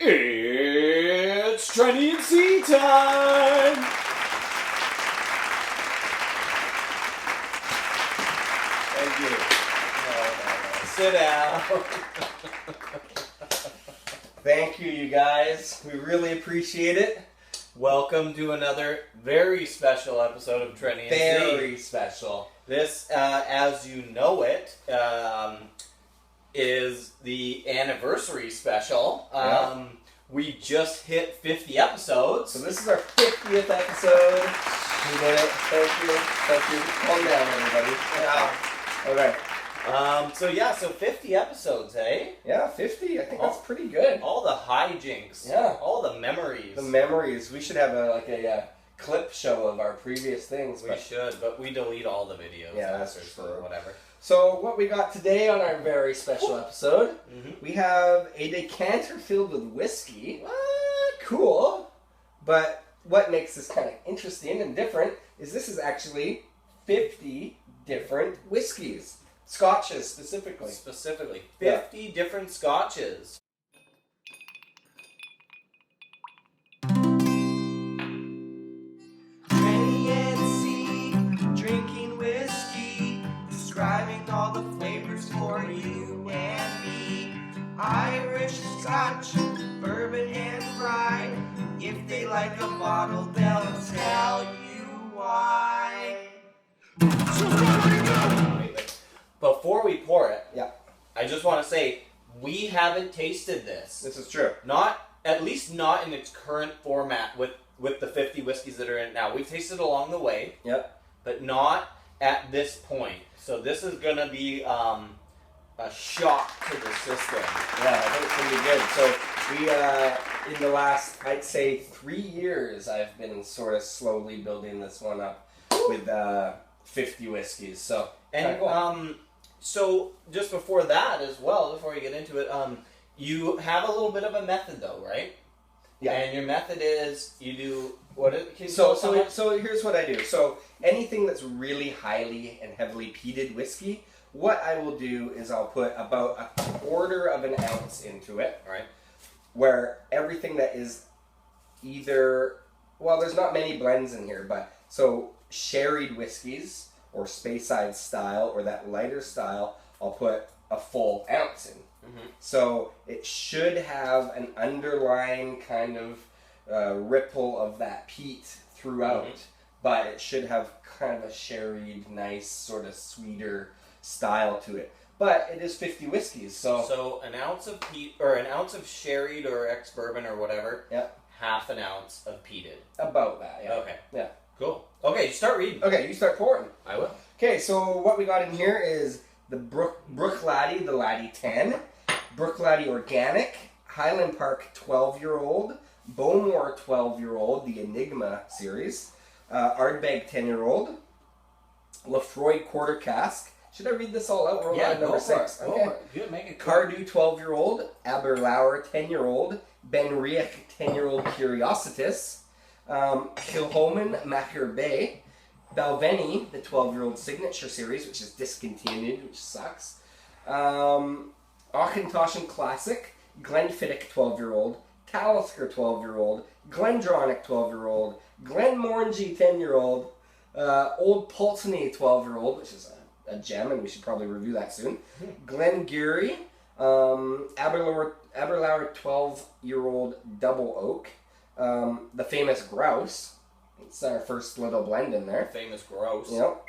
It's Trenny and C time! Thank you. No. Sit down. Thank you, you guys. We really appreciate it. Welcome to another very special episode of Trenny and C. Very special. This, as you know it, is the anniversary special. We just hit 50 episodes. So this is our 50th episode. We did it. Thank you. Thank you. Calm down, everybody. Yeah. Okay. So 50 episodes, hey? Yeah, 50. I think that's pretty good. All the hijinks. Yeah. All the memories. The memories. We should have a clip show of our previous things. We should, but we delete all the videos. Yeah, that's after, true. or whatever. So what we got today on our very special episode, we have a decanter filled with whiskey. Cool. But what makes this kind of interesting and different is this is actually 50 different whiskeys. Scotches specifically. 50 different scotches. Trenny and C, drinking whiskey, describing all the flavors for you and me. Irish, Scotch, bourbon, and rye. If they like a bottle, they'll tell you why. Before we pour it, Yeah. I just want to say we haven't tasted this. This is true. At least not in its current format with the 50 whiskeys that are in it now. We've tasted along the way. Yep. But not at this point. So this is going to be a shock to the system. Yeah, I think it's going to be good. So we, in the last, I'd say 3 years, I've been sort of slowly building this one up with 50 whiskeys. So, And so just before that as well, before we get into it, you have a little bit of a method though, right? Yeah. And your method is you do So here's what I do. So anything that's really highly and heavily peated whiskey, what I will do is I'll put about a quarter of an ounce into it. Right. Where everything that is either, well, there's not many blends in here, but so sherried whiskeys or Speyside style or that lighter style, I'll put a full ounce in. So it should have an underlying kind of ripple of that peat throughout, but it should have kind of a sherried, nice, sort of sweeter style to it. But it is 50 whiskeys, so an ounce of peat or an ounce of sherried or ex-bourbon or whatever. Yeah. Half an ounce of peated. About that, yeah. Okay. Yeah. Cool. Okay, start reading. Okay, you start pouring. I will. Okay, so what we got in here is the Brook Laddie, the Laddie 10, Brook Laddie Organic, Highland Park 12-year-old, Bowmore 12-year-old, the Enigma series, Ardbeg 10-year-old, Lefroy Quarter Cask. Should I read this all out? We're on number 6. Okay. Good, make it Cardew 12-year-old, Aberlour 10-year-old, Benriach 10-year-old Curiositas, Kilhoman Macher Bay, Balvenie, the 12-year-old Signature Series, which is discontinued, which sucks. Auchentoshan Classic, Glenfiddich 12-year-old, Talisker 12-year-old, Glendronach 12-year-old, Glenmorangie 10-year-old, Old Pulteney 12-year-old, which is a gem, and we should probably review that soon. Glengarry, Aberlour 12-year-old Double Oak, the famous Grouse. It's our first little blend in there. Famous Grouse. Yep.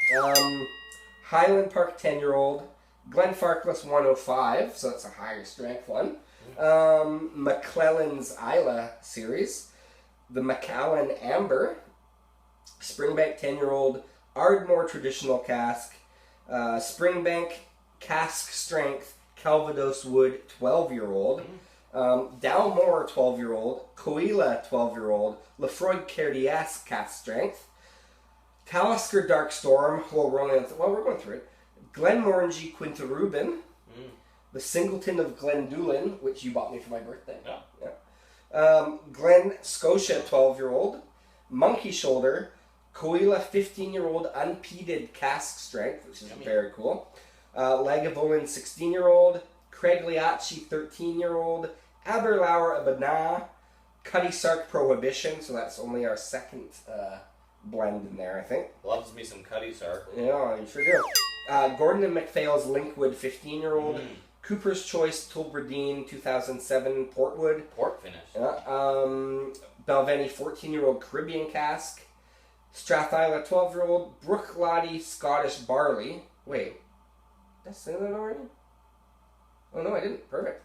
Highland Park 10-year-old, Glenfarclas 105, so that's a higher strength one. McClellan's Isla series, the Macallan Amber, Springbank 10-year-old, Ardmore Traditional Cask, Springbank Cask Strength, Calvados Wood 12-year-old, Dalmore 12-year-old, Coila 12-year-old, Lefroy Cardias Cask Strength, Talisker Dark Storm, we're going through it, Glenmorangie Quinta Rubin, the Singleton of Glendulin, which you bought me for my birthday. Yeah. Glen Scotia 12-year-old, Monkey Shoulder, Coila 15-year-old unpeated cask strength, which is very cool. Lagavulin 16-year-old, Craig Liacci 13-year-old, Aberlour Abana, Cuddy Sark Prohibition. So that's only our second blend in there, I think. Loves me some Cuddy Sark. Yeah, you sure do. Gordon and MacPhail's Linkwood 15-year-old. Cooper's Choice Tulberdeen 2007 Portwood. Port finish. Balvenie 14-year-old Caribbean cask. Strathisla 12-year-old. Brooklady Scottish Barley. Wait, did I say that already? Oh no, I didn't. Perfect.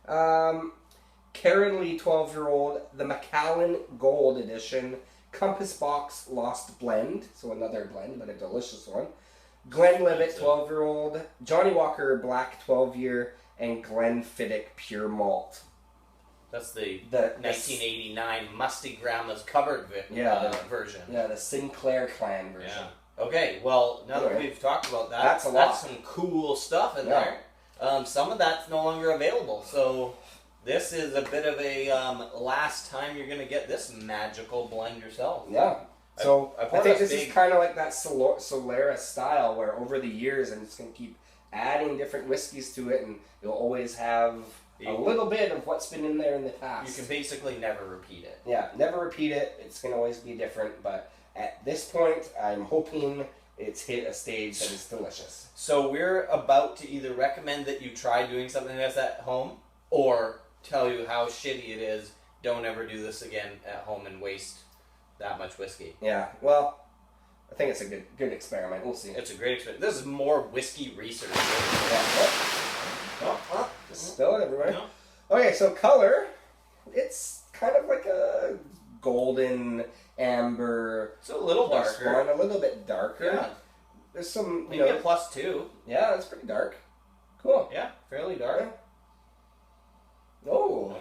Caranley 12-year-old. The Macallan Gold Edition. Compass Box Lost Blend. So another blend, but a delicious one. Glenlivet 12-year-old. Johnny Walker Black 12-year. And Glenfiddich Pure Malt. That's the 1989 Musty Grandma's covered version. Yeah, the Sinclair Clan version. Yeah. Okay, well, now that we've talked about that, that's some cool stuff in there. Some of that's no longer available, so this is a bit of a last time you're going to get this magical blend yourself. Yeah. So I think this is kind of like that Solera style, where over the years I'm just going to keep adding different whiskeys to it, and you'll always have a little bit of what's been in there in the past. You can basically never repeat it. Yeah, never repeat it. It's going to always be different, but at this point, I'm hoping it's hit a stage that is delicious. So we're about to either recommend that you try doing something like this at home, or tell you how shitty it is. Don't ever do this again at home and waste that much whiskey. Yeah, well, I think it's a good experiment. We'll see. It's a great experiment. This is more whiskey research. Yeah. Just spill it everywhere. No. Okay, so color, it's kind of like a golden amber. It's a little darker. One, a little bit darker. Yeah. There's some, you get +2. Yeah, it's pretty dark. Cool. Yeah, fairly dark. Yeah. Oh,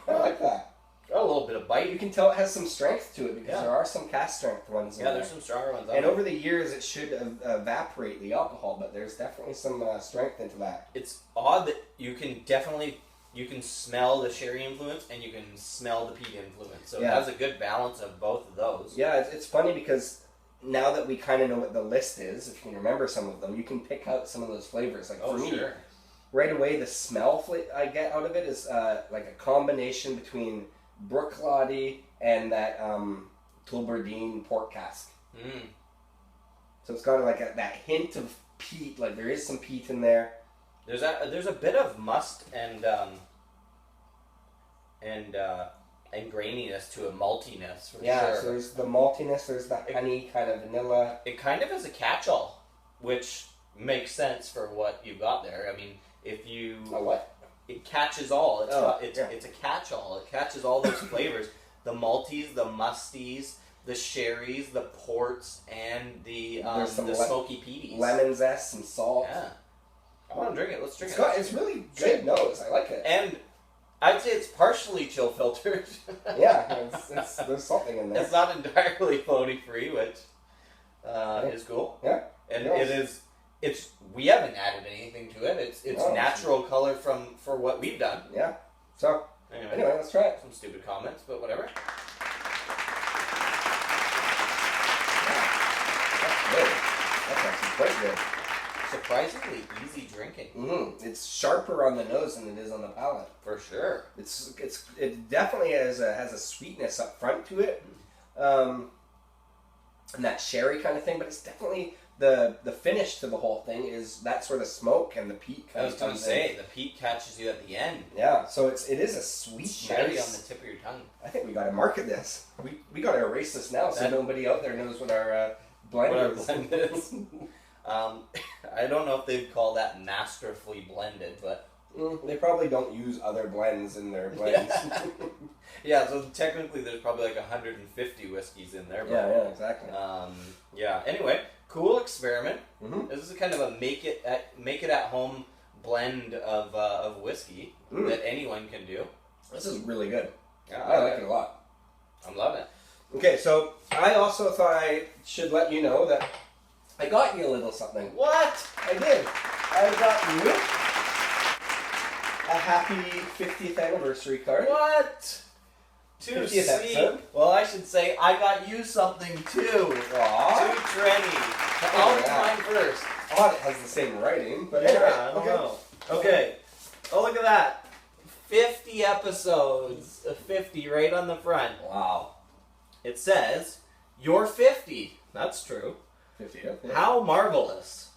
I like that. Got a little bit of bite. You can tell it has some strength to it because there are some cast strength ones in there. There's some stronger ones. And over the years, it should evaporate the alcohol, but there's definitely some strength into that. It's odd that you can smell the sherry influence and you can smell the peat influence. So it has a good balance of both of those. Yeah, it's funny because now that we kind of know what the list is, if you can remember some of them, you can pick out some of those flavors. Like for me, right away, the smell I get out of it is like a combination between Brooklady and that Tulberdeen port cask. So it's got like that hint of peat. Like there is some peat in there. There's a bit of must and graininess to a maltiness for sure. Yeah, so there's the maltiness. There's that honey kind of vanilla. It kind of is a catch-all, which makes sense for what you got there. I mean, if you a what? It catches all. It's a catch-all. It catches all those flavors. The malties, the musties, the sherries, the ports, and the smoky peaties. Lemon zest and salt. Yeah. I want to drink it. Let's drink it. It's really good nose. I like it. And I'd say it's partially chill filtered. Yeah, there's something in there. It's not entirely floaty free, which is cool. Yeah. And we haven't added anything to it. It's natural color for what we've done. Yeah. So anyway, let's try it. Some stupid comments, but whatever. That's actually quite good. Surprisingly easy drinking. It's sharper on the nose than it is on the palate. For sure. It definitely has a sweetness up front to it, and that sherry kind of thing. But it's definitely the finish to the whole thing is that sort of smoke and the peat. I was going to say the peat catches you at the end. Yeah, so it is a sweet sherry on the tip of your tongue. I think we got to market this. We got to erase this now so nobody out there knows what our blend is. I don't know if they'd call that masterfully blended, but they probably don't use other blends in their blends. Yeah, so technically there's probably like 150 whiskeys in there. But, yeah, exactly. Anyway, cool experiment. This is kind of a make it at home blend of whiskey that anyone can do. This is really good. Yeah, I like it a lot. I'm loving it. Okay, so I also thought I should let you know that I got you a little something. What? I did. I got you a happy 50th anniversary card. What? 50th episode. Well, I should say I got you something too. Aww. To Trenny. I'll do mine first. Odd it has the same writing, but yeah, anyway. I don't know. Okay. Oh, look at that. 50 episodes. 50 right on the front. Wow. It says, "You're 50. That's true. 50th. Yeah. How marvelous.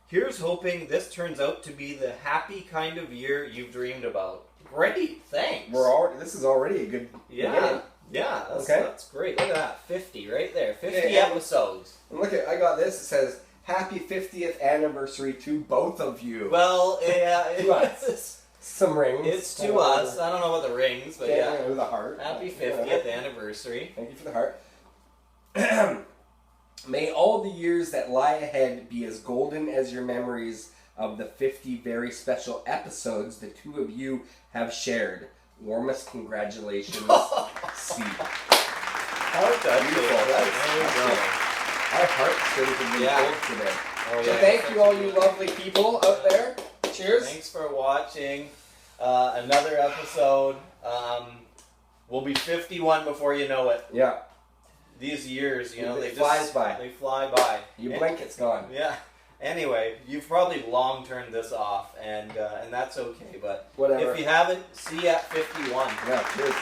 Here's hoping this turns out to be the happy kind of year you've dreamed about." Great, thanks. This is already a good beginning. Yeah, that's great. Look at that, 50 right there. 50 episodes. And look at, I got this. It says, "Happy 50th anniversary to both of you." Well, yeah, it's some rings. It's to us. I don't know about the rings, but yeah. With a heart. Happy 50th anniversary. Thank you for the heart. May all the years that lie ahead be as golden as your memories of the 50 very special episodes the two of you have shared. Warmest congratulations, C. That's beautiful. Our hearts should have been cold today. Oh, so thank you, all you lovely people out there. Cheers. Thanks for watching another episode. We'll be 51 before you know it. Yeah. These years, you know, they fly by. They fly by. You blink, it's gone. Yeah. Anyway, you've probably long turned this off, and that's okay. But whatever. If you haven't, see you at 51. Yeah, cheers.